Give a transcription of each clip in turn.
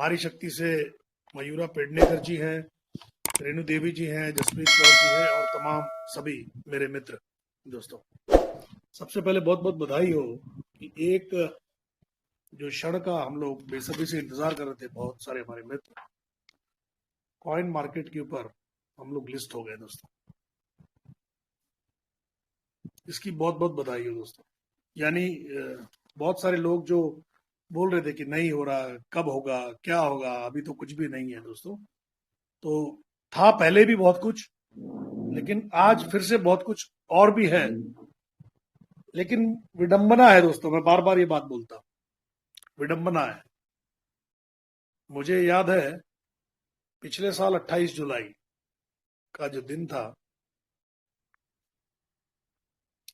नारी शक्ति से मयूरा पेडनेकर जी हैं, रेणु देवी जी हैं, जसप्रीत कौर जी हैं और तमाम सभी मेरे मित्र दोस्तों। सबसे पहले बहुत बहुत बधाई हो कि एक जो क्षण का हम लोग बेसब्री से इंतजार कर रहे थे, बहुत सारे हमारे मित्र, कॉइन मार्केट के ऊपर हम लोग लिस्ट हो गए दोस्तों। इसकी बहुत बहुत बधाई हो दोस्तों। यानी बहुत सारे लोग जो बोल रहे थे कि नहीं हो रहा, कब होगा, क्या होगा, अभी तो कुछ भी नहीं है दोस्तों। तो था पहले भी बहुत कुछ, लेकिन आज फिर से बहुत कुछ और भी है। लेकिन विडंबना है दोस्तों, मैं बार बार ये बात बोलता हूं, विडंबना है। मुझे याद है पिछले साल 28 जुलाई का जो दिन था,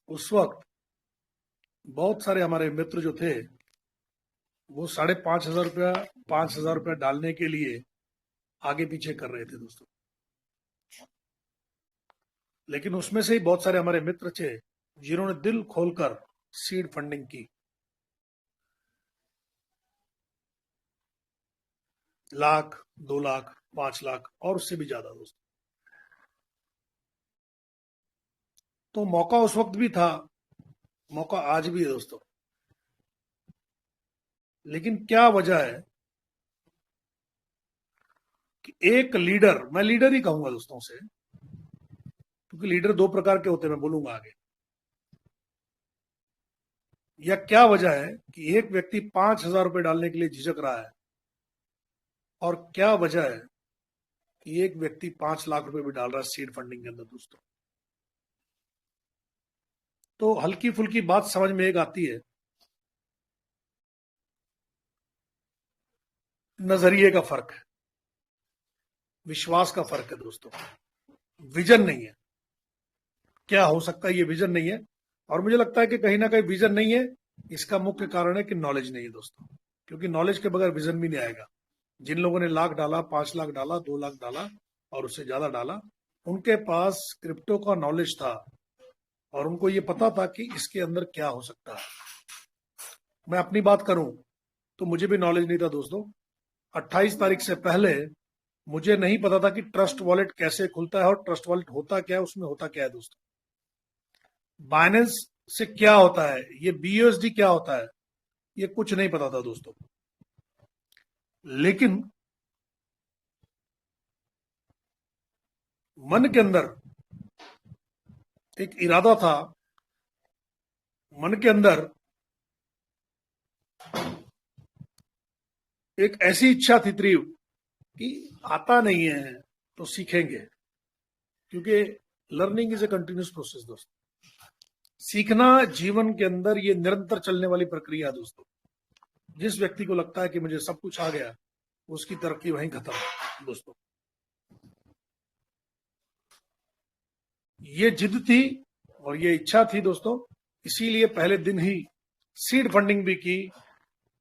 उस वक्त बहुत सारे हमारे मित्र जो थे वो 5,500 रुपया डालने के लिए आगे पीछे कर रहे थे दोस्तों। लेकिन उसमें से ही बहुत सारे हमारे मित्र थे जिन्होंने दिल खोलकर सीड फंडिंग की। लाख, 2 लाख, 5 लाख और उससे भी ज्यादा दोस्तों। तो मौका उस वक्त भी था, मौका आज भी है दोस्तों। लेकिन क्या वजह है कि एक लीडर, मैं लीडर ही कहूंगा दोस्तों से, क्योंकि लीडर 2 प्रकार के होते हैं, मैं बोलूंगा आगे। या क्या वजह है कि एक व्यक्ति 5,000 रुपए डालने के लिए झिझक रहा है, और क्या वजह है कि एक व्यक्ति 5 लाख रुपए भी डाल रहा है सीड फंडिंग के अंदर दोस्तों। तो हल्की फुल्की बात समझ में एक आती है, नजरिए का फर्क है, विश्वास का फर्क है दोस्तों, विजन नहीं है। क्या हो सकता है ये विजन नहीं है, और मुझे लगता है कि कहीं ना कहीं विजन नहीं है, इसका मुख्य कारण है कि नॉलेज नहीं है दोस्तों। क्योंकि नॉलेज के बगैर विजन भी नहीं आएगा। जिन लोगों ने लाख डाला, 5 लाख डाला, 2 लाख डाला और उससे ज्यादा डाला, उनके पास क्रिप्टो का नॉलेज था और उनको ये पता था कि इसके अंदर क्या हो सकता है। मैं अपनी बात करूं तो मुझे भी नॉलेज नहीं था दोस्तों। 28 तारीख से पहले मुझे नहीं पता था कि ट्रस्ट वॉलेट कैसे खुलता है और ट्रस्ट वॉलेट होता क्या है, उसमें होता क्या है दोस्तों। बाइनेंस से क्या होता है, ये BUSD क्या होता है, ये कुछ नहीं पता था दोस्तों। लेकिन मन के अंदर एक इरादा था, मन के अंदर एक ऐसी इच्छा थी तीव्र कि आता नहीं है तो सीखेंगे, क्योंकि learning is a continuous process दोस्तों। सीखना जीवन के अंदर ये निरंतर चलने वाली प्रक्रिया दोस्तों। जिस व्यक्ति को लगता है कि मुझे सब कुछ आ गया, उसकी तरक्की वहीं खत्म दोस्तों। ये जिद थी और ये इच्छा थी दोस्तों, इसीलिए पहले दिन ही सीड फंडिंग भी की,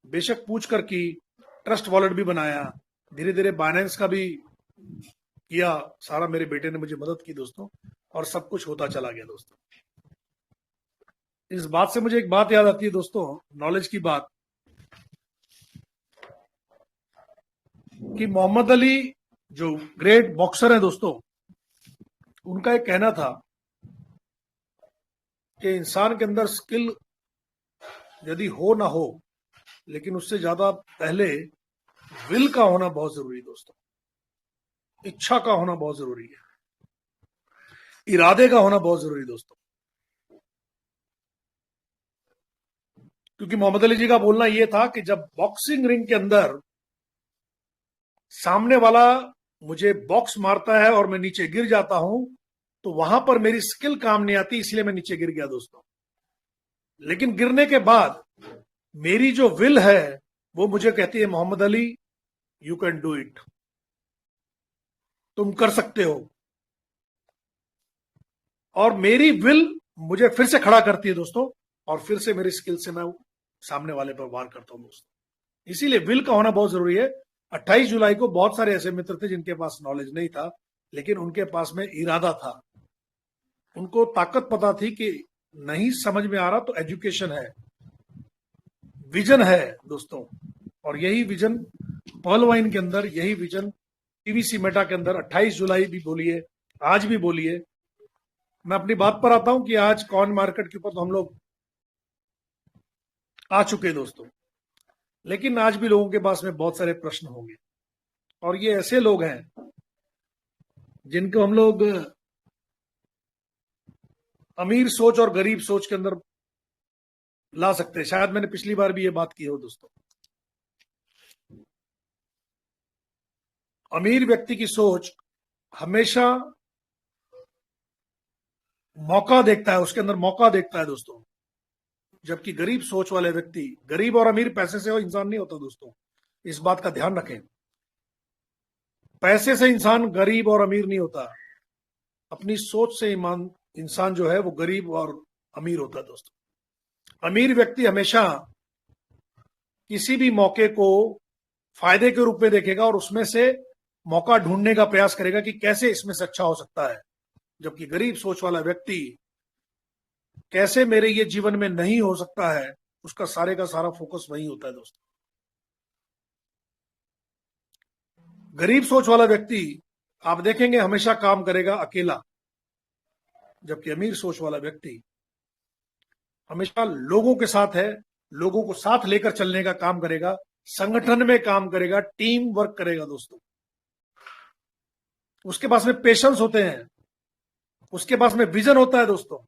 बेशक पूछ कर की, ट्रस्ट वॉलेट भी बनाया, धीरे धीरे बाइनेंस का भी किया। सारा मेरे बेटे ने मुझे मदद की दोस्तों, और सब कुछ होता चला गया दोस्तों। इस बात से मुझे एक बात याद आती है दोस्तों, नॉलेज की बात, कि मोहम्मद अली जो ग्रेट बॉक्सर है दोस्तों, उनका एक कहना था कि इंसान के अंदर स्किल यदि हो ना हो, लेकिन उससे ज्यादा पहले विल का होना बहुत जरूरी है दोस्तों। इच्छा का होना बहुत जरूरी है, इरादे का होना बहुत जरूरी है दोस्तों। क्योंकि मोहम्मद अली जी का बोलना यह था कि जब बॉक्सिंग रिंग के अंदर सामने वाला मुझे बॉक्स मारता है और मैं नीचे गिर जाता हूं, तो वहां पर मेरी स्किल काम नहीं आती, इसलिए मैं नीचे गिर गया दोस्तों। लेकिन गिरने के बाद मेरी जो विल है वो मुझे कहती है, Mohammad Ali you can do it, तुम कर सकते हो। और मेरी विल मुझे फिर से खड़ा करती है दोस्तों, और फिर से मेरी स्किल से मैं सामने वाले पर वार करता हूं दोस्तों। इसीलिए विल का होना बहुत जरूरी है। 28 जुलाई को बहुत सारे ऐसे मित्र थे जिनके पास नॉलेज नहीं था, लेकिन उनके पास में इरादा था, उनको ताकत पता थी कि नहीं समझ में आ रहा तो एजुकेशन है, विजन है दोस्तों। और यही विजन पर्ल वाइन के अंदर, यही विजन पीवीसी मेटा के अंदर 28 जुलाई भी बोलिए, आज भी बोलिए। मैं अपनी बात पर आता हूं कि आज कॉइन मार्केट के ऊपर तो हम लोग आ चुके हैं दोस्तों, लेकिन आज भी लोगों के पास में बहुत सारे प्रश्न होंगे, और ये ऐसे लोग हैं जिनको हम लोग अमीर सोच और गरीब सोच के अंदर ला सकते हैं। शायद मैंने पिछली बार भी ये बात की हो दोस्तों। अमीर व्यक्ति की सोच हमेशा मौका देखता है, उसके अंदर मौका देखता है दोस्तों, जबकि गरीब सोच वाले व्यक्ति, गरीब और अमीर पैसे से इंसान नहीं होता दोस्तों, इस बात का ध्यान रखें। पैसे से इंसान गरीब और अमीर नहीं होता, अपनी सोच से इंसान जो है वो गरीब और अमीर होता है दोस्तों। अमीर व्यक्ति हमेशा किसी भी मौके को फायदे के रूप में देखेगा और उसमें से मौका ढूंढने का प्रयास करेगा कि कैसे इसमें से अच्छा हो सकता है, जबकि गरीब सोच वाला व्यक्ति कैसे मेरे ये जीवन में नहीं हो सकता है, उसका सारे का सारा फोकस वही होता है दोस्तों। गरीब सोच वाला व्यक्ति आप देखेंगे हमेशा काम करेगा अकेला, जबकि अमीर सोच वाला व्यक्ति हमेशा लोगों के साथ है, लोगों को साथ लेकर चलने का काम करेगा, संगठन में काम करेगा, टीम वर्क करेगा दोस्तों। उसके पास में पेशेंस होते हैं, उसके पास में विजन होता है दोस्तों।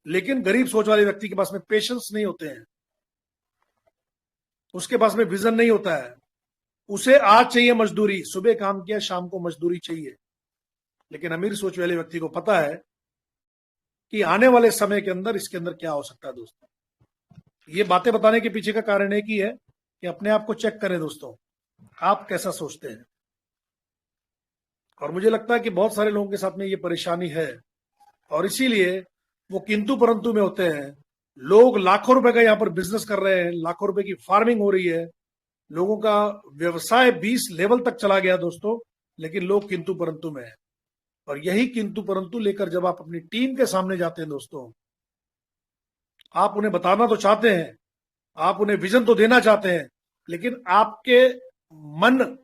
लेकिन गरीब सोच वाले व्यक्ति के पास में पेशेंस नहीं होते हैं, उसके पास में विजन नहीं होता है। उसे आज चाहिए मजदूरी, सुबह काम किया शाम को मजदूरी चाहिए। लेकिन अमीर सोच वाले व्यक्ति को पता है कि आने वाले समय के अंदर इसके अंदर क्या हो सकता है दोस्तों। ये बातें बताने के पीछे का कारण एक ही है कि अपने आप को चेक करें दोस्तों, आप कैसा सोचते हैं। और मुझे लगता है कि बहुत सारे लोगों के साथ में ये परेशानी है, और इसीलिए वो किंतु परंतु में होते हैं। लोग लाखों रुपए का यहाँ पर बिजनेस कर रहे हैं, लाखों रुपए की फार्मिंग हो रही है, लोगों का व्यवसाय 20 लेवल तक चला गया दोस्तों, लेकिन लोग किंतु परंतु में है। और यही किंतु परंतु लेकर जब आप अपनी टीम के सामने जाते हैं दोस्तों, आप उन्हें बताना तो चाहते हैं, आप उन्हें विजन तो देना चाहते हैं, लेकिन आपके मन,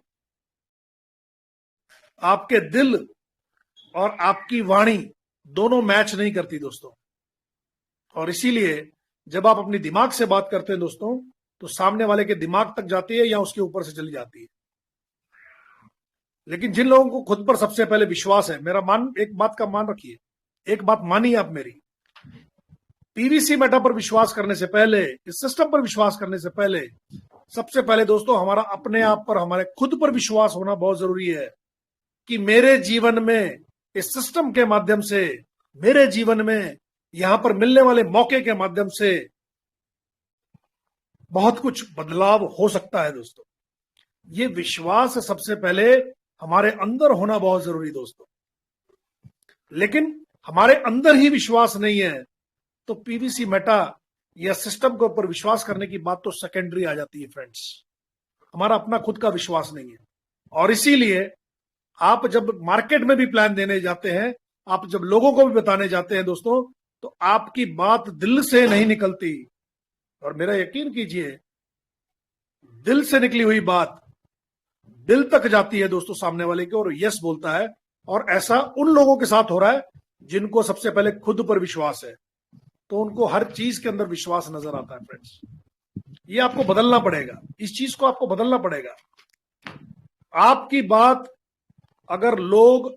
आपके दिल और आपकी वाणी दोनों मैच नहीं करती दोस्तों। और इसीलिए जब आप अपनी दिमाग से बात करते हैं दोस्तों, तो सामने वाले के दिमाग तक जाती है या उसके ऊपर से चली जाती है। लेकिन जिन लोगों को खुद पर सबसे पहले विश्वास है, एक बात का मान रखिए, एक बात मानिए आप मेरी, पीवीसी मेटा पर विश्वास करने से पहले, इस सिस्टम पर विश्वास करने से पहले, सबसे पहले दोस्तों हमारा अपने आप पर, हमारे खुद पर विश्वास होना बहुत जरूरी है कि मेरे जीवन में इस सिस्टम के माध्यम से, मेरे जीवन में यहां पर मिलने वाले मौके के माध्यम से बहुत कुछ बदलाव हो सकता है दोस्तों। ये विश्वास सबसे पहले हमारे अंदर होना बहुत जरूरी दोस्तों। लेकिन हमारे अंदर ही विश्वास नहीं है तो पीवीसी मेटा या सिस्टम के ऊपर विश्वास करने की बात तो सेकेंडरी आ जाती है फ्रेंड्स। हमारा अपना खुद का विश्वास नहीं है। और इसीलिए आप जब मार्केट में भी प्लान देने जाते हैं, आप जब लोगों को भी बताने जाते हैं दोस्तों, तो आपकी बात दिल से नहीं निकलती। और मेरा यकीन कीजिए, दिल से निकली हुई बात दिल तक जाती है दोस्तों सामने वाले के, और यस बोलता है। और ऐसा उन लोगों के साथ हो रहा है जिनको सबसे पहले खुद पर विश्वास है, तो उनको हर चीज के अंदर विश्वास नजर आता है फ्रेंड्स। ये आपको बदलना पड़ेगा, इस चीज को आपको बदलना पड़ेगा। आपकी बात अगर लोग,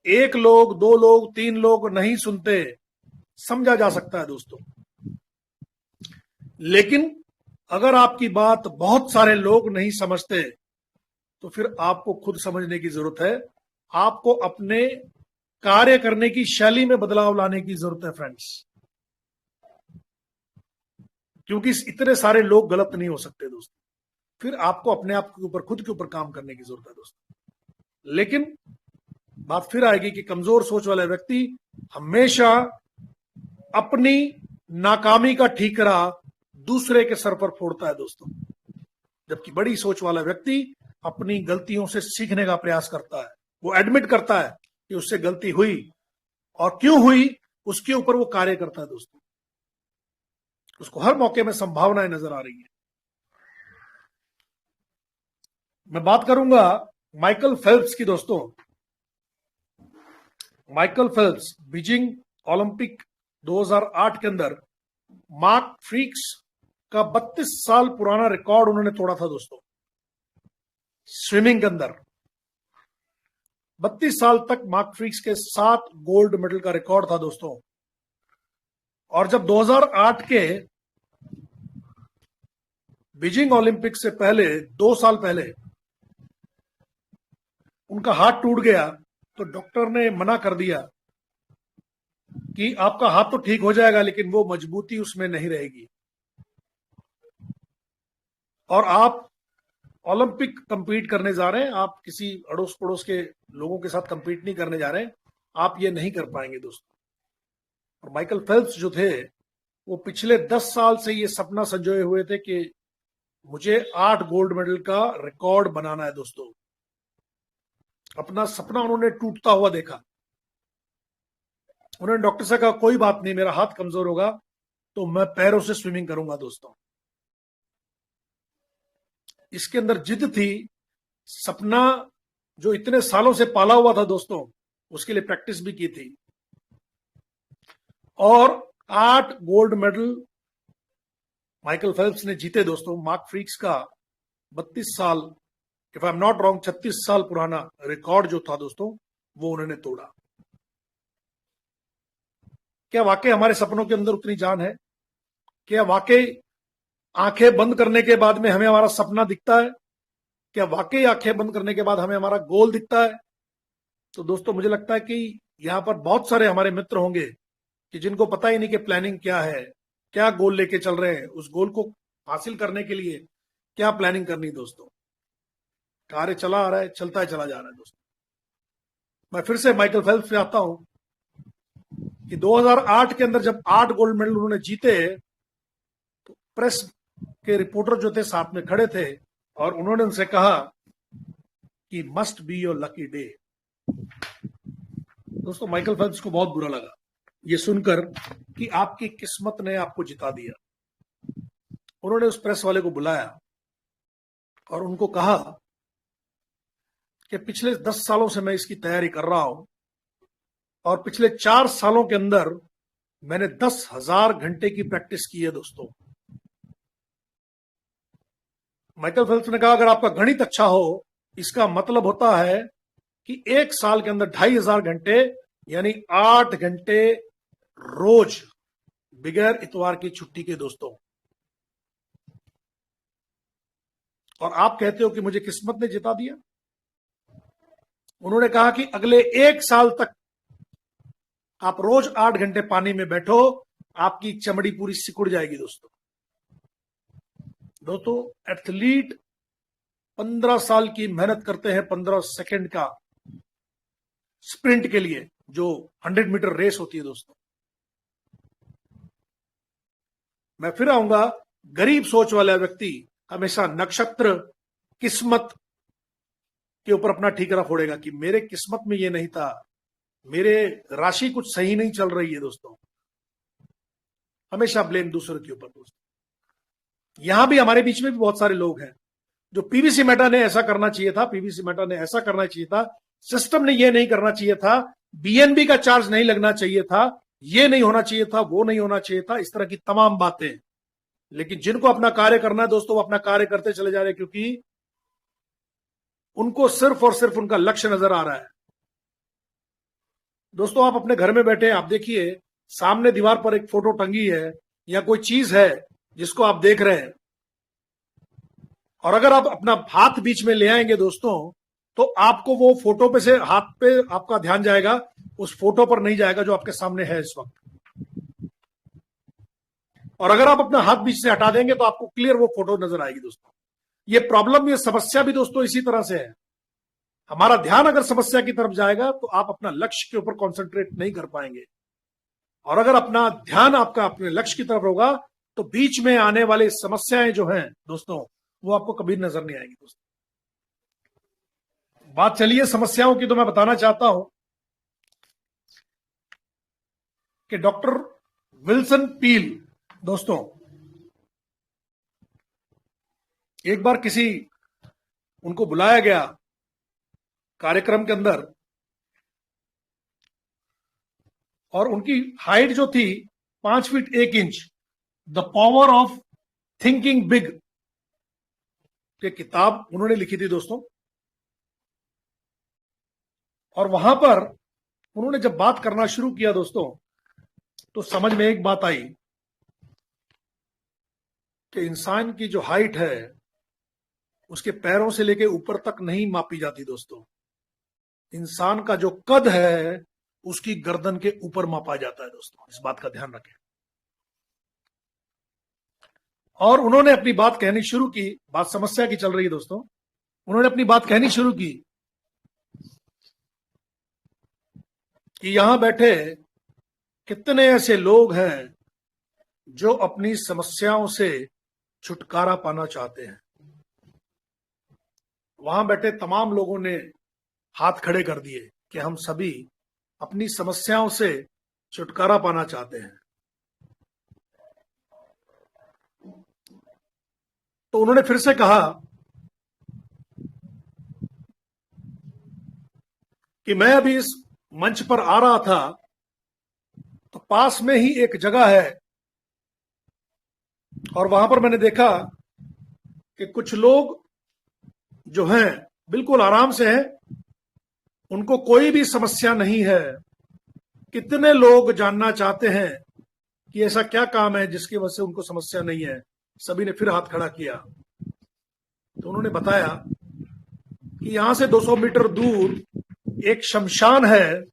1 लोग, 2 लोग, 3 लोग नहीं सुनते, समझा जा सकता है दोस्तों। लेकिन अगर आपकी बात बहुत सारे लोग नहीं समझते, तो फिर आपको खुद समझने की जरूरत है। आपको अपने कार्य करने की शैली में बदलाव लाने की जरूरत है फ्रेंड्स, क्योंकि इतने सारे लोग गलत नहीं हो सकते दोस्तों। फिर आपको अपने आप के ऊपर, खुद के ऊपर काम करने की जरूरत है दोस्तों। लेकिन बात फिर आएगी कि कमजोर सोच वाला व्यक्ति हमेशा अपनी नाकामी का ठीकरा दूसरे के सर पर फोड़ता है दोस्तों, जबकि बड़ी सोच वाला व्यक्ति अपनी गलतियों से सीखने का प्रयास करता है। वो एडमिट करता है कि उससे गलती हुई और क्यों हुई, उसके ऊपर वो कार्य करता है दोस्तों। उसको हर मौके में संभावनाएं नजर आ रही है। मैं बात करूंगा माइकल फेल्प्स की दोस्तों। माइकल फेल्प्स बीजिंग ओलंपिक 2008 के अंदर मार्क फ्रीक्स का 32 साल पुराना रिकॉर्ड उन्होंने तोड़ा था दोस्तों। स्विमिंग के अंदर 32 साल तक मार्क फ्रीक्स के 7 गोल्ड मेडल का रिकॉर्ड था दोस्तों। और जब 2008 के बीजिंग ओलंपिक से पहले 2 साल पहले उनका हाथ टूट गया तो डॉक्टर ने मना कर दिया कि आपका हाथ तो ठीक हो जाएगा लेकिन वो मजबूती उसमें नहीं रहेगी और आप ओलंपिक कंपीट करने जा रहे हैं, आप किसी अड़ोस पड़ोस के लोगों के साथ कंपीट नहीं करने जा रहे हैं, आप ये नहीं कर पाएंगे दोस्तों। और माइकल फेल्प्स जो थे वो पिछले 10 साल से ये सपना संजोए हुए थे कि मुझे 8 गोल्ड मेडल का रिकॉर्ड बनाना है दोस्तों। अपना सपना उन्होंने टूटता हुआ देखा। उन्होंने डॉक्टर से कहा कोई बात नहीं, मेरा हाथ कमजोर होगा तो मैं पैरों से स्विमिंग करूंगा दोस्तों। इसके अंदर जिद थी, सपना जो इतने सालों से पाला हुआ था दोस्तों, उसके लिए प्रैक्टिस भी की थी और 8 गोल्ड मेडल माइकल फेल्प्स ने जीते दोस्तों। मार्क फ्रीक्स का 32 साल, if I am not wrong 36 साल पुराना रिकॉर्ड जो था दोस्तों, वो उन्होंने तोड़ा। क्या वाकई हमारे सपनों के अंदर उतनी जान है? क्या वाकई आंखें बंद करने के बाद में हमें हमारा सपना दिखता है? क्या वाकई आंखें बंद करने के बाद हमें हमारा गोल दिखता है? तो दोस्तों मुझे लगता है कि यहां पर बहुत सारे हमारे मित्र होंगे कि जिनको पता ही नहीं कि प्लानिंग क्या है, क्या गोल लेके चल रहे हैं, उस गोल को हासिल करने के लिए क्या प्लानिंग करनी दोस्तों। कार्य चला आ रहा है, चलता है, चला जा रहा है दोस्तों। मैं फिर से माइकल फेल्प्स पे आता हूं कि 2008 के अंदर जब 8 गोल्ड मेडल उन्होंने जीते तो प्रेस के रिपोर्टर जो थे साथ में खड़े थे और उन्होंने उनसे कहा कि must be your lucky day. दोस्तों माइकल फेल्प्स को बहुत बुरा लगा ये सुनकर कि आपकी किस्मत ने आपको जिता दिया। उन्होंने उस प्रेस वाले को बुलाया और उनको कहा कि पिछले 10 सालों से मैं इसकी तैयारी कर रहा हूं और पिछले 4 सालों के अंदर मैंने 10,000 घंटे की प्रैक्टिस की है दोस्तों। माइकल फेल्प्स ने कहा अगर आपका गणित अच्छा हो, इसका मतलब होता है कि 1 साल के अंदर 2,500 घंटे यानी 8 घंटे रोज बगैर इतवार की छुट्टी के दोस्तों। और आप कहते हो कि मुझे किस्मत ने जिता दिया। उन्होंने कहा कि अगले 1 साल तक आप रोज 8 घंटे पानी में बैठो, आपकी चमड़ी पूरी सिकुड़ जाएगी दोस्तों। दोस्तों एथलीट 15 साल की मेहनत करते हैं 15 सेकंड का स्प्रिंट के लिए, जो 100 मीटर रेस होती है दोस्तों। मैं फिर आऊंगा, गरीब सोच वाला व्यक्ति हमेशा नक्षत्र किस्मत के ऊपर अपना ठीकरा फोड़ेगा कि मेरे किस्मत में ये नहीं था, मेरे राशि कुछ सही नहीं चल रही है दोस्तों। हमेशा ब्लेम दूसरों के ऊपर दोस्तों। यहां भी हमारे बीच में भी बहुत सारे लोग हैं जो पीवीसी मेटा ने ऐसा करना चाहिए था, पीवीसी मेटा ने ऐसा करना चाहिए था, सिस्टम ने ये नहीं करना चाहिए था, बीएनबी का चार्ज नहीं लगना चाहिए था, ये नहीं होना चाहिए था, वो नहीं होना चाहिए था, इस तरह की तमाम बातें। लेकिन जिनको अपना कार्य करना है दोस्तों, वो अपना कार्य करते चले जा रहे हैं क्योंकि उनको सिर्फ और सिर्फ उनका लक्ष्य नजर आ रहा है। दोस्तों आप अपने घर में बैठे आप देखिए, सामने दीवार पर एक फोटो टंगी है या कोई चीज है जिसको आप देख रहे हैं, और अगर आप अपना हाथ बीच में ले आएंगे दोस्तों, तो आपको वो फोटो पे से हाथ पे आपका ध्यान जाएगा, उस फोटो पर नहीं जाएगा जो आपके सामने है इस वक्त। और अगर आप अपना हाथ बीच से हटा देंगे तो आपको क्लियर वो फोटो नजर आएगी दोस्तों। ये प्रॉब्लम, ये समस्या भी दोस्तों इसी तरह से है। हमारा ध्यान अगर समस्या की तरफ जाएगा तो आप अपना लक्ष्य के ऊपर कॉन्सेंट्रेट नहीं कर पाएंगे, और अगर अपना ध्यान आपका अपने लक्ष्य की तरफ होगा तो बीच में आने वाली समस्याएं जो हैं दोस्तों, वो आपको कभी नजर नहीं आएगी दोस्तों। बात चलिए समस्याओं की, तो मैं बताना चाहता हूं कि डॉक्टर विल्सन पील दोस्तों एक बार किसी उनको बुलाया गया कार्यक्रम के अंदर, और उनकी हाइट जो थी 5 feet 1 inch, the power of thinking big ये किताब उन्होंने लिखी थी दोस्तों। और वहां पर उन्होंने जब बात करना शुरू किया दोस्तों, तो समझ में एक बात आई कि इंसान की जो हाइट है उसके पैरों से लेके ऊपर तक नहीं मापी जाती दोस्तों। इंसान का जो कद है उसकी गर्दन के ऊपर मापा जाता है दोस्तों, इस बात का ध्यान रखें। और उन्होंने अपनी बात कहनी शुरू की, बात समस्या की चल रही है दोस्तों, उन्होंने अपनी बात कहनी शुरू की कि यहां बैठे कितने ऐसे लोग हैं जो अपनी समस्याओं से छुटकारा पाना चाहते हैं। वहां बैठे तमाम लोगों ने हाथ खड़े कर दिए कि हम सभी अपनी समस्याओं से छुटकारा पाना चाहते हैं। तो उन्होंने फिर से कहा कि मैं अभी इस मंच पर आ रहा था तो पास में ही एक जगह है और वहां पर मैंने देखा कि कुछ लोग जो हैं बिल्कुल आराम से हैं, उनको कोई भी समस्या नहीं है। कितने लोग जानना चाहते हैं कि ऐसा क्या काम है जिसकी वजह से उनको समस्या नहीं है। सभी ने फिर हाथ खड़ा किया। तो उन्होंने बताया कि यहां से 200 मीटर दूर एक शमशान है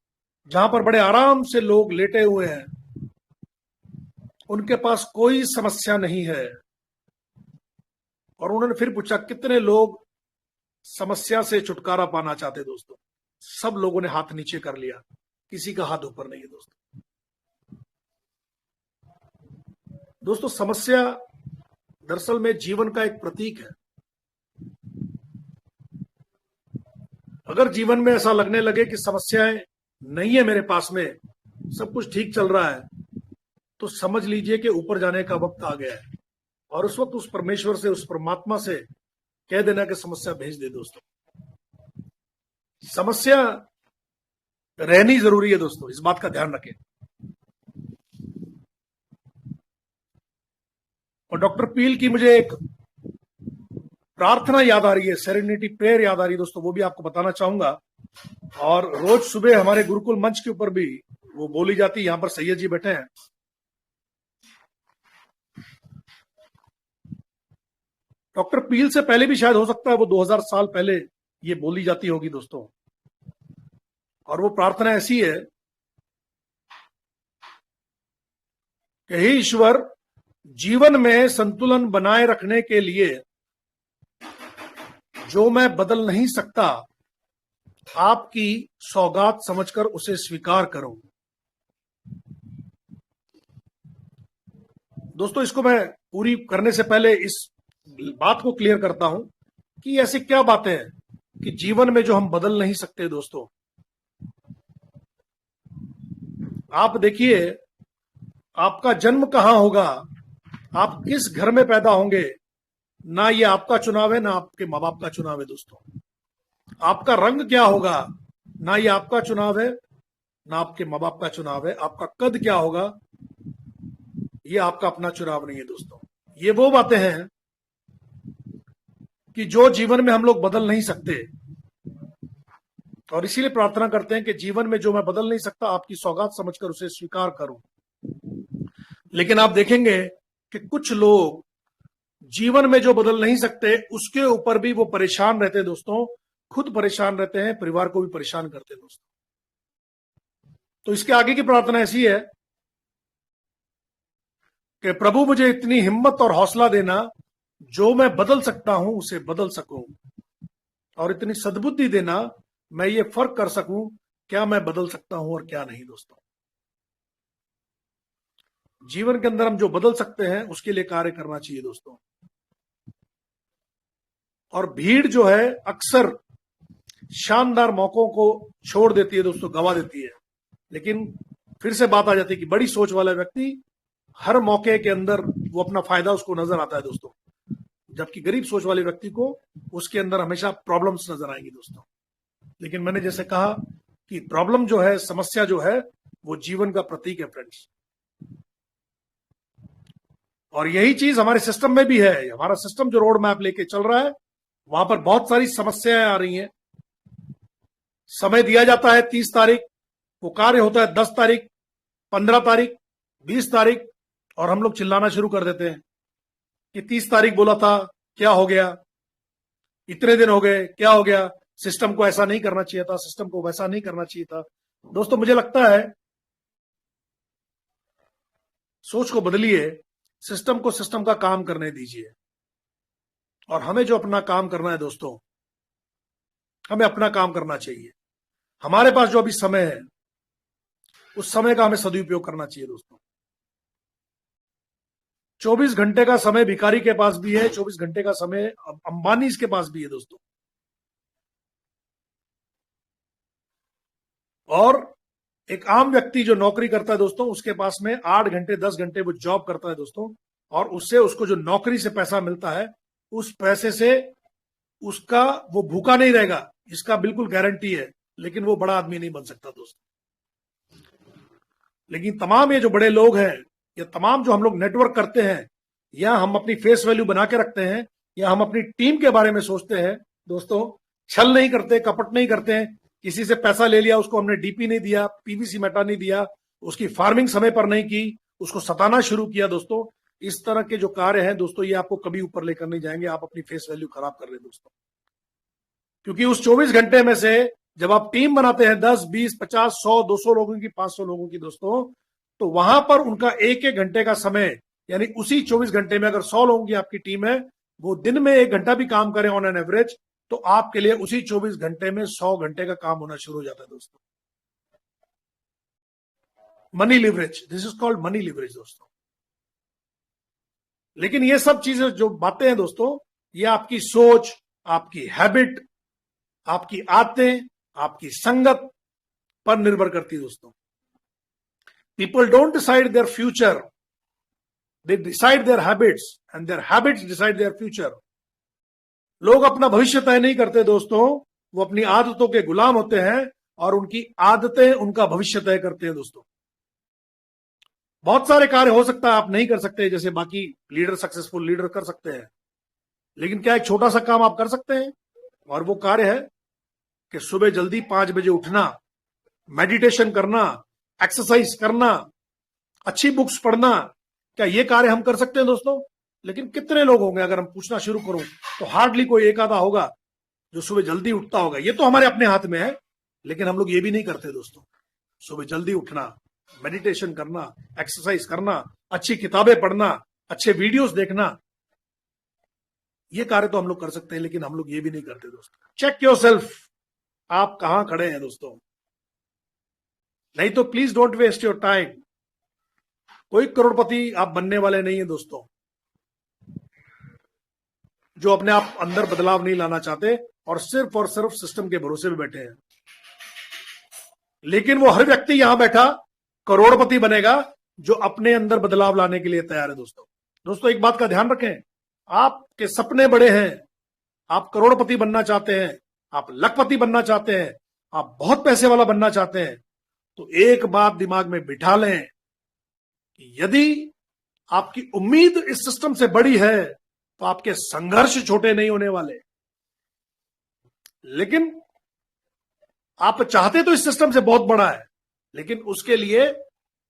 जहां पर बड़े आराम से लोग लेटे हुए हैं, उनके पास कोई समस्या नहीं है। और उन्होंने फिर पूछा कितने लोग समस्या से छुटकारा पाना चाहते दोस्तों। सब लोगों ने हाथ नीचे कर लिया, किसी का हाथ ऊपर नहीं है दोस्तों। दोस्तों समस्या दरअसल में जीवन का एक प्रतीक है। अगर जीवन में ऐसा लगने लगे कि समस्याएं नहीं है मेरे पास में, सब कुछ ठीक चल रहा है, तो समझ लीजिए कि ऊपर जाने का वक्त आ गया है। और उस वक्त उस परमेश्वर से, उस परमात्मा से कह देना कि समस्या भेज दे दोस्तों। समस्या रहनी जरूरी है दोस्तों, इस बात का ध्यान रखें। और डॉक्टर पील की मुझे एक प्रार्थना याद आ रही है, सेरेनिटी प्रेयर याद आ रही है दोस्तों, वो भी आपको बताना चाहूंगा। और रोज सुबह हमारे गुरुकुल मंच के ऊपर भी वो बोली जाती है। यहां पर सैयद जी बैठे हैं। डॉक्टर पील से पहले भी शायद हो सकता है वो 2000 साल पहले ये बोली जाती होगी दोस्तों। और वो प्रार्थना ऐसी है कि हे ईश्वर, जीवन में संतुलन बनाए रखने के लिए जो मैं बदल नहीं सकता, आपकी सौगात समझकर उसे स्वीकार करूं। दोस्तों इसको मैं पूरी करने से पहले इस बात को क्लियर करता हूं कि ऐसी क्या बातें हैं कि जीवन में जो हम बदल नहीं सकते। दोस्तों आप देखिए, आपका जन्म कहां होगा, आप किस घर में पैदा होंगे, ना ये आपका चुनाव है ना आपके माँ बाप का चुनाव है। दोस्तों आपका रंग क्या होगा, ना ये आपका चुनाव है ना आपके माँ बाप का चुनाव है। आपका कद क्या होगा, ये आपका अपना चुनाव नहीं है। दोस्तों ये वो बातें हैं कि जो जीवन में हम लोग बदल नहीं सकते। और इसीलिए प्रार्थना करते हैं कि जीवन में जो मैं बदल नहीं सकता, आपकी सौगात समझकर उसे स्वीकार करूं। लेकिन आप देखेंगे कि कुछ लोग जीवन में जो बदल नहीं सकते उसके ऊपर भी वो परेशान रहते हैं। दोस्तों खुद परेशान रहते हैं, परिवार को भी परेशान करते हैं। दोस्तों तो इसके आगे की प्रार्थना ऐसी है कि प्रभु मुझे इतनी हिम्मत और हौसला देना, जो मैं बदल सकता हूं उसे बदल सकूं, और इतनी सद्बुद्धि देना मैं ये फर्क कर सकूं क्या मैं बदल सकता हूं और क्या नहीं। दोस्तों जीवन के अंदर हम जो बदल सकते हैं उसके लिए कार्य करना चाहिए दोस्तों। और भीड़ जो है अक्सर शानदार मौकों को छोड़ देती है दोस्तों, गवा देती है। लेकिन फिर से बात आ जाती है कि बड़ी सोच वाला व्यक्ति हर मौके के अंदर वो अपना फायदा उसको नजर आता है। दोस्तों जबकि गरीब सोच वाले व्यक्ति को उसके अंदर हमेशा प्रॉब्लम्स नजर आएंगी दोस्तों। लेकिन मैंने जैसे कहा कि प्रॉब्लम जो है, समस्या जो है, वो जीवन का प्रतीक है फ्रेंड्स। और यही चीज हमारे सिस्टम में भी है। हमारा सिस्टम जो रोड मैप लेके चल रहा है, वहां पर बहुत सारी समस्याएं आ रही हैं। समय दिया जाता है 30 तारीख, वो कार्य होता है 10 तारीख, 15 तारीख, 20 तारीख, और हम लोग चिल्लाना शुरू कर देते हैं कि 30 तारीख बोला था, क्या हो गया, इतने दिन हो गए, क्या हो गया, सिस्टम को ऐसा नहीं करना चाहिए था, सिस्टम को वैसा नहीं करना चाहिए था। दोस्तों मुझे लगता है सोच को बदलिए, सिस्टम को सिस्टम का काम करने दीजिए, और हमें जो अपना काम करना है दोस्तों, हमें अपना काम करना चाहिए। हमारे पास जो अभी समय है, उस समय का हमें सदुपयोग करना चाहिए दोस्तों। 24 घंटे का समय भिखारी के पास भी है, 24 घंटे का समय अंबानी के पास भी है दोस्तों। और एक आम व्यक्ति जो नौकरी करता है दोस्तों, उसके पास में 8 घंटे 10 घंटे वो जॉब करता है दोस्तों, और उससे उसको जो नौकरी से पैसा मिलता है, उस पैसे से उसका वो भूखा नहीं रहेगा, इसका बिल्कुल गारंटी है। लेकिन वो बड़ा आदमी नहीं बन सकता दोस्तों। लेकिन तमाम ये जो बड़े लोग हैं, या तमाम जो हम लोग नेटवर्क करते हैं, या हम अपनी फेस वैल्यू बना के रखते हैं, या हम अपनी टीम के बारे में सोचते हैं दोस्तों, छल नहीं करते, कपट नहीं करते हैं, किसी से पैसा ले लिया, उसको हमने डीपी नहीं दिया, पीवीसी मेटा नहीं दिया, उसकी फार्मिंग समय पर नहीं की, उसको सताना शुरू किया दोस्तों, इस तरह के जो कार्य हैं दोस्तों, ये आपको कभी ऊपर लेकर नहीं जाएंगे। आप अपनी फेस वैल्यू खराब कर रहे हैं दोस्तों। क्योंकि उस 24 घंटे में से जब आप टीम बनाते हैं 10, 20, 50, 100, 200 लोगों की, 500 लोगों की दोस्तों, तो वहां पर उनका एक एक घंटे का समय, यानी उसी 24 घंटे में अगर 100 लोगों की आपकी टीम है, वो दिन में 1 घंटा भी काम करें ऑन एन एवरेज, तो आपके लिए उसी 24 घंटे में 100 घंटे का काम होना शुरू हो जाता है दोस्तों। Money leverage, this is called money leverage दोस्तों। लेकिन ये सब चीजें जो बातें हैं दोस्तों, ये आपकी सोच, आपकी हैबिट, आपकी आदतें, आपकी संगत पर निर्भर करती है दोस्तों। People don't decide their future, they decide their habits, and their habits decide their future. लोग अपना भविष्य तय नहीं करते दोस्तों, वो अपनी आदतों के गुलाम होते हैं, और उनकी आदतें उनका भविष्य तय करते हैं दोस्तों। बहुत सारे कार्य हो सकता है आप नहीं कर सकते, जैसे बाकी लीडर, सक्सेसफुल लीडर कर सकते हैं, लेकिन क्या एक छोटा सा काम आप कर सकते हैं, और वो कार्य है कि सुबह जल्दी 5 बजे उठना, मेडिटेशन करना, एक्सरसाइज करना, अच्छी बुक्स पढ़ना। क्या ये कार्य हम कर सकते हैं दोस्तों? लेकिन कितने लोग होंगे, अगर हम पूछना शुरू करूं तो हार्डली कोई एक आधा होगा जो सुबह जल्दी उठता होगा। ये तो हमारे अपने हाथ में है, लेकिन हम लोग ये भी नहीं करते दोस्तों। सुबह जल्दी उठना, मेडिटेशन करना, एक्सरसाइज करना, अच्छी किताबें पढ़ना, अच्छे वीडियोस देखना, ये कार्य तो हम लोग कर सकते हैं, लेकिन हम लोग ये भी नहीं करते दोस्तों। चेक योरसेल्फ, आप कहां खड़े हैं दोस्तों। नहीं तो please don't waste your time. कोई करोड़पति आप बनने वाले नहीं है दोस्तों, जो अपने आप अंदर बदलाव नहीं लाना चाहते और सिर्फ सिस्टम के भरोसे में बैठे हैं। लेकिन वो हर व्यक्ति यहां बैठा करोड़पति बनेगा जो अपने अंदर बदलाव लाने के लिए तैयार है दोस्तों। दोस्तों एक बात का ध्यान रखें, आपके सपने बड़े हैं, आप करोड़पति बनना चाहते हैं, आप लखपति बनना चाहते हैं, आप बहुत पैसे वाला बनना चाहते हैं, तो एक बात दिमाग में बिठा लें कि यदि आपकी उम्मीद इस सिस्टम से बड़ी है तो आपके संघर्ष छोटे नहीं होने वाले। लेकिन आप चाहते तो इस सिस्टम से बहुत बड़ा है, लेकिन उसके लिए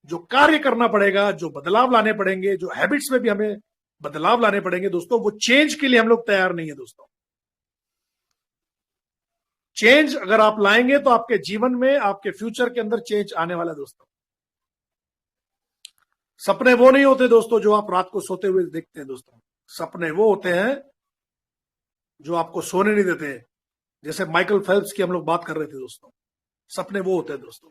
जो कार्य करना पड़ेगा, जो बदलाव लाने पड़ेंगे, जो हैबिट्स में भी हमें बदलाव लाने पड़ेंगे दोस्तों, वो चेंज के लिए हम लोग तैयार नहीं है दोस्तों। चेंज अगर आप लाएंगे तो आपके जीवन में, आपके फ्यूचर के अंदर चेंज आने वाला है दोस्तों। सपने वो नहीं होते दोस्तों जो आप रात को सोते हुए देखते हैं दोस्तों। सपने वो होते हैं जो आपको सोने नहीं देते। जैसे माइकल फेल्प्स की हम लोग बात कर रहे थे दोस्तों, सपने वो होते हैं दोस्तों।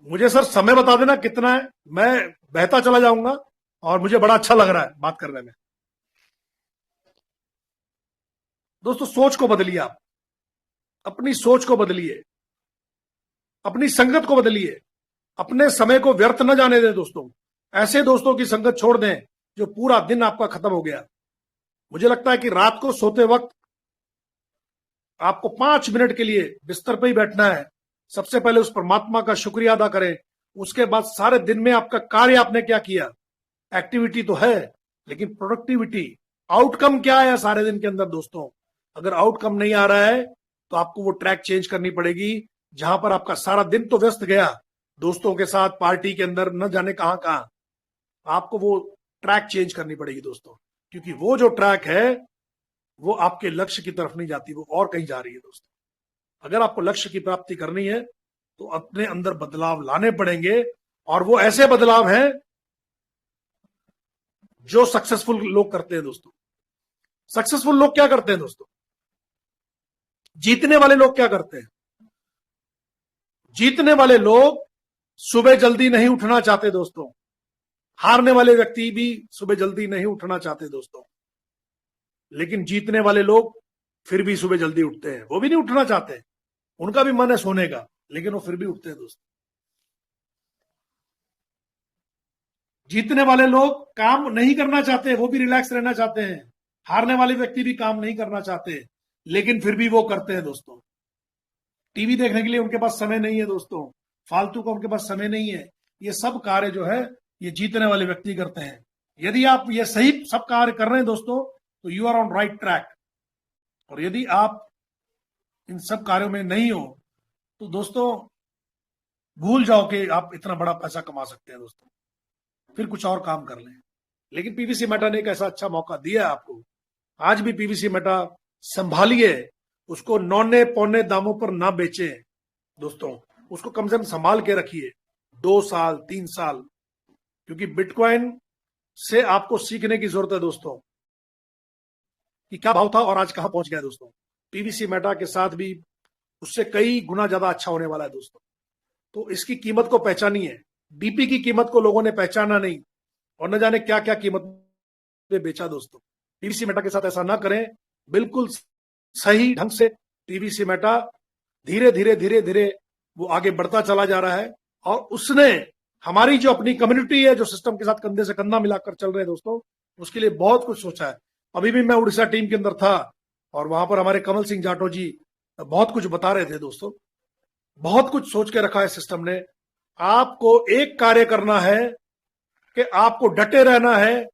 मुझे सर समय बता देना कितना है, मैं बहता चला जाऊंगा, और मुझे बड़ा अच्छा लग रहा है बात करने में। दोस्तों सोच को बदलिए, आप अपनी सोच को बदलिए, अपनी संगत को बदलिए, अपने समय को व्यर्थ न जाने दें दोस्तों। ऐसे दोस्तों की संगत छोड़ दें जो पूरा दिन आपका खत्म हो गया। मुझे लगता है कि रात को सोते वक्त आपको 5 मिनट के लिए बिस्तर पर ही बैठना है। सबसे पहले उस परमात्मा का शुक्रिया अदा करें। उसके बाद सारे दिन में आपका कार्य आपने क्या किया, एक्टिविटी तो है, लेकिन प्रोडक्टिविटी, आउटकम क्या है सारे दिन के अंदर दोस्तों। अगर आउटकम नहीं आ रहा है तो आपको वो ट्रैक चेंज करनी पड़ेगी। जहां पर आपका सारा दिन तो व्यस्त गया दोस्तों के साथ, पार्टी के अंदर, न जाने कहां कहां, आपको वो ट्रैक चेंज करनी पड़ेगी दोस्तों। क्योंकि वो जो ट्रैक है वो आपके लक्ष्य की तरफ नहीं जाती, वो और कहीं जा रही है दोस्तों। अगर आपको लक्ष्य की प्राप्ति करनी है तो अपने अंदर बदलाव लाने पड़ेंगे, और वो ऐसे बदलाव हैं जो सक्सेसफुल लोग करते हैं दोस्तों। सक्सेसफुल लोग क्या करते हैं दोस्तों? जीतने वाले लोग क्या करते हैं? जीतने वाले लोग सुबह जल्दी नहीं उठना चाहते दोस्तों। हारने वाले व्यक्ति भी सुबह जल्दी नहीं उठना चाहते दोस्तों, लेकिन जीतने वाले लोग फिर भी सुबह जल्दी उठते हैं। वो भी नहीं उठना चाहते, उनका भी मन है सोने का, लेकिन वो फिर भी उठते हैं दोस्तों। जीतने वाले लोग काम नहीं करना चाहते, वो भी रिलैक्स रहना चाहते हैं। हारने वाले व्यक्ति भी काम नहीं करना चाहते, लेकिन फिर भी वो करते हैं दोस्तों। टीवी देखने के लिए उनके पास समय नहीं है दोस्तों, फालतू का उनके पास समय नहीं है। ये सब कार्य जो है ये जीतने वाले व्यक्ति करते हैं। यदि आप ये सही सब कार्य कर रहे हैं दोस्तों तो you are on right track. और यदि आप इन सब कार्यों में नहीं हो तो दोस्तों भूल जाओ कि आप इतना बड़ा पैसा कमा सकते हैं दोस्तों, फिर कुछ और काम कर लें। लेकिन पीवीसी मेटा ने एक ऐसा अच्छा मौका दिया है आपको। आज भी पीवीसी मेटा संभालिए, उसको नौने पौने दामों पर ना बेचें दोस्तों, उसको कम से कम संभाल के रखिए 2 साल 3 साल, क्योंकि बिटकॉइन से आपको सीखने की जरूरत है दोस्तों कि क्या भाव था और आज कहां पहुंच गया दोस्तों। पीवीसी मेटा के साथ भी उससे कई गुना ज्यादा अच्छा होने वाला है दोस्तों। तो इसकी कीमत को पहचानिए। डीपी की कीमत को लोगों ने पहचाना नहीं और न जाने क्या क्या कीमत पे बेचा दोस्तों। पीवीसी मेटा के साथ ऐसा ना करें। बिल्कुल सही ढंग से पीवीसी मेटा धीरे धीरे धीरे धीरे वो आगे बढ़ता चला जा रहा है, और उसने हमारी जो अपनी कम्युनिटी है, जो सिस्टम के साथ कंधे से कंधा मिलाकर चल रहे हैं दोस्तों, उसके लिए बहुत कुछ सोचा है। अभी भी मैं उड़ीसा टीम के अंदर था और वहां पर हमारे कमल सिंह जाटो जी बहुत कुछ बता रहे थे दोस्तों। बहुत कुछ सोच के रखा है सिस्टम ने। आपको एक कार्य करना है कि आपको डटे रहना है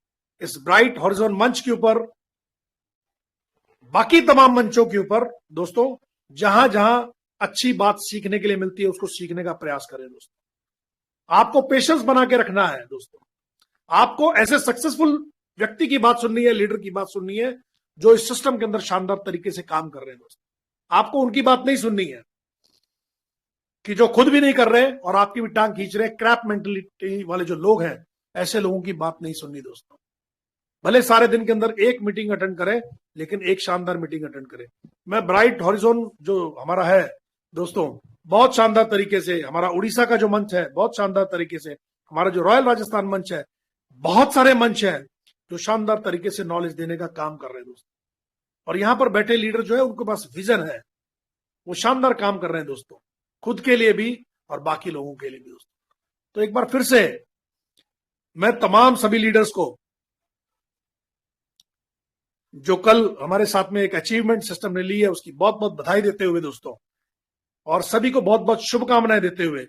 इस ब्राइट हॉरिजॉन मंच के ऊपर, बाकी तमाम मंचों के ऊपर दोस्तों। जहां जहां अच्छी बात सीखने के लिए मिलती है उसको सीखने का प्रयास करें दोस्तों। आपको पेशेंस बना के रखना है दोस्तों। आपको ऐसे सक्सेसफुल व्यक्ति की बात सुननी है, लीडर की बात सुननी है जो इस सिस्टम के अंदर शानदार तरीके से काम कर रहे हैं दोस्तों। आपको उनकी बात नहीं सुननी है कि जो खुद भी नहीं कर रहे और आपकी भी टांग खींच रहे। क्रैप मेंटलिटी वाले जो लोग हैं, ऐसे लोगों की बात नहीं सुननी दोस्तों। भले सारे दिन के अंदर एक मीटिंग अटेंड करें, लेकिन एक शानदार मीटिंग अटेंड करें। मैं ब्राइट हॉरिजॉन जो हमारा है दोस्तों, बहुत शानदार तरीके से, हमारा उड़ीसा का जो मंच है बहुत शानदार तरीके से, हमारा जो रॉयल राजस्थान मंच है, बहुत सारे मंच है जो शानदार तरीके से नॉलेज देने का काम कर रहे हैं दोस्तों। और यहां पर बैठे लीडर जो है उनके पास विजन है, वो शानदार काम कर रहे हैं दोस्तों, खुद के लिए भी और बाकी लोगों के लिए भी दोस्तों। तो एक बार फिर से मैं तमाम सभी लीडर्स को जो कल हमारे साथ में एक अचीवमेंट सिस्टम ने ली है उसकी बहुत बहुत बधाई देते हुए दोस्तों, और सभी को बहुत बहुत शुभकामनाएं देते हुए,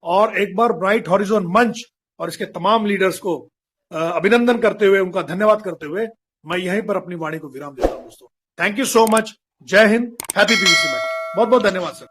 और एक बार ब्राइट हॉरिजॉन मंच और इसके तमाम लीडर्स को अभिनंदन करते हुए, उनका धन्यवाद करते हुए मैं यहीं पर अपनी वाणी को विराम देता हूं दोस्तों। Thank you so much. जय हिंद। Happy PVC Meta. बहुत बहुत धन्यवाद सर।